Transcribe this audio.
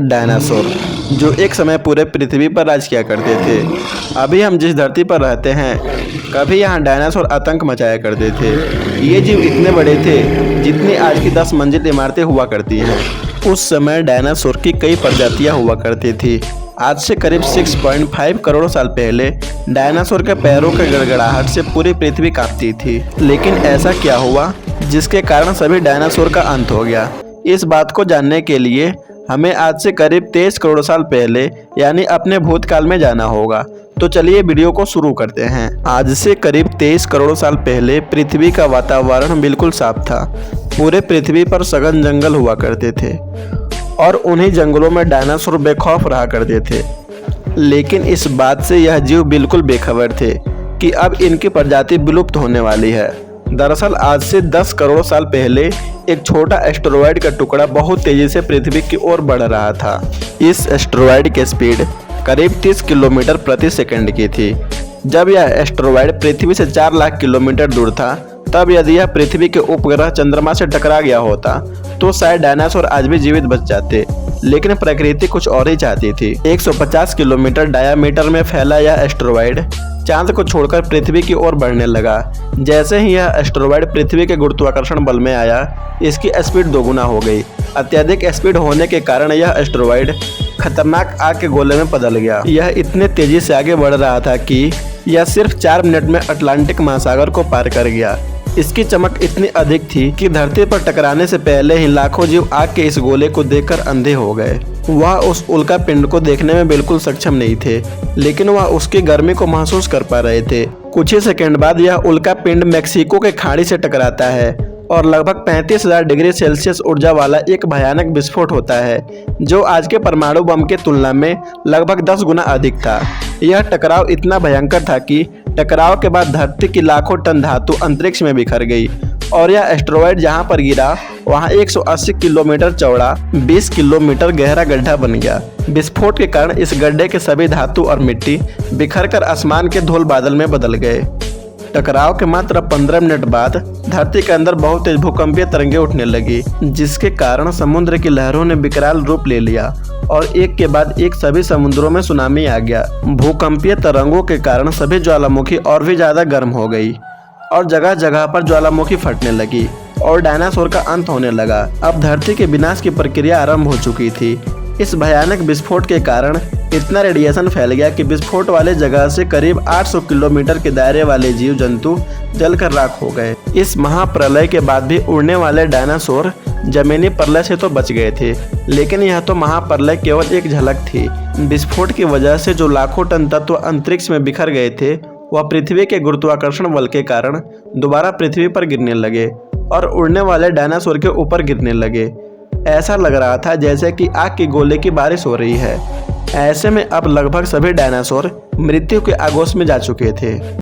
Dinosaur जो एक समय पूरे पृथ्वी पर राज किया करते थे। अभी हम जिस धरती पर रहते हैं, कभी यहाँ डायनासोर आतंक मचाया करते थे। ये जीव इतने बड़े थे जितनी आज की 10 मंजिल इमारतें हुआ करती हैं। उस समय डायनासोर की कई प्रजातियां हुआ करती थी। आज से करीब 6.5 करोड़ साल पहले डायनासोर के पैरों के गड़गड़ाहट से पूरी पृथ्वी कांपती थी। लेकिन ऐसा क्या हुआ जिसके कारण सभी डायनासोर का अंत हो गया? इस बात को जानने के लिए हमें आज से करीब 23 करोड़ साल पहले यानी अपने भूतकाल में जाना होगा। तो चलिए वीडियो को शुरू करते हैं। आज से करीब 23 करोड़ साल पहले पृथ्वी का वातावरण बिल्कुल साफ था। पूरे पृथ्वी पर सघन जंगल हुआ करते थे और उन्हीं जंगलों में डायनासोर बेखौफ रहा करते थे। लेकिन इस बात से यह जीव बिल्कुल बेखबर थे कि अब इनकी प्रजाति विलुप्त होने वाली है। दरअसल आज से 10 करोड़ साल पहले एक छोटा एस्टेरॉयड का टुकड़ा बहुत तेजी से पृथ्वी की ओर बढ़ रहा था। इस एस्टेरॉयड की स्पीड करीब 30 किलोमीटर प्रति सेकंड की थी। जब यह एस्टेरॉयड पृथ्वी से 4 लाख किलोमीटर दूर था, तब यदि यह पृथ्वी के उपग्रह चंद्रमा से टकरा गया होता तो शायद डायनासोर आज भी जीवित बच जाते। लेकिन प्रकृति कुछ और ही चाहती थी। 150 किलोमीटर डायामीटर में फैला यह एस्टेरॉयड चांद को छोड़कर पृथ्वी की ओर बढ़ने लगा। जैसे ही यह एस्टेरॉयड पृथ्वी के गुरुत्वाकर्षण बल में आया, इसकी स्पीड दोगुना हो गई। अत्यधिक स्पीड होने के कारण यह एस्टेरॉयड खतरनाक आग के गोले में बदल गया। यह इतने तेजी से आगे बढ़ रहा था कि यह सिर्फ 4 मिनट में अटलांटिक महासागर को पार कर गया। इसकी चमक इतनी अधिक थी कि धरती पर टकराने से पहले ही लाखों जीव आग के इस गोले को देखकर अंधे हो गए। वह उस उल्का पिंड को देखने में बिल्कुल सक्षम नहीं थे, लेकिन वह उसकी गर्मी को महसूस कर पा रहे थे। कुछ ही सेकंड बाद यह उल्का पिंड मेक्सिको के खाड़ी से टकराता है और लगभग 35,000 डिग्री सेल्सियस ऊर्जा वाला एक भयानक विस्फोट होता है, जो आज के परमाणु बम के तुलना में लगभग 10 गुना अधिक था। यह टकराव इतना भयंकर था कि टकराव के बाद धरती की लाखों टन धातु अंतरिक्ष में बिखर गई और यह एस्टेरॉयड जहां पर गिरा वहां 180 किलोमीटर चौड़ा 20 किलोमीटर गहरा गड्ढा बन गया। विस्फोट के कारण इस गड्ढे के सभी धातु और मिट्टी बिखरकर आसमान के धूल बादल में बदल गए। टकराव के मात्र 15 मिनट बाद धरती के अंदर बहुत तेज भूकंपीय तरंगें उठने लगी, जिसके कारण समुद्र की लहरों ने विकराल रूप ले लिया और एक के बाद एक सभी समुद्रों में सुनामी आ गया। भूकंपीय तरंगों के कारण सभी ज्वालामुखी और भी ज्यादा गर्म हो गई और जगह जगह पर ज्वालामुखी फटने लगी और डायनासोर का अंत होने लगा। अब धरती के विनाश की प्रक्रिया आरंभ हो चुकी थी। इस भयानक विस्फोट के कारण इतना रेडिएशन फैल गया कि विस्फोट वाले जगह से करीब 800 किलोमीटर के दायरे वाले जीव जंतु जलकर राख हो गए। इस महाप्रलय के बाद भी उड़ने वाले डायनासोर जमीनी प्रलय से तो बच गए थे, लेकिन यह तो महाप्रलय केवल एक झलक थी। विस्फोट की वजह से जो लाखों टन तत्व अंतरिक्ष में बिखर गए थे, वह पृथ्वी के गुरुत्वाकर्षण बल के कारण दोबारा पृथ्वी पर गिरने लगे और उड़ने वाले डायनासोर के ऊपर गिरने लगे। ऐसा लग रहा था जैसे कि आग के गोले की बारिश हो रही है। ऐसे में अब लगभग सभी डायनासोर मृत्यु के आगोश में जा चुके थे।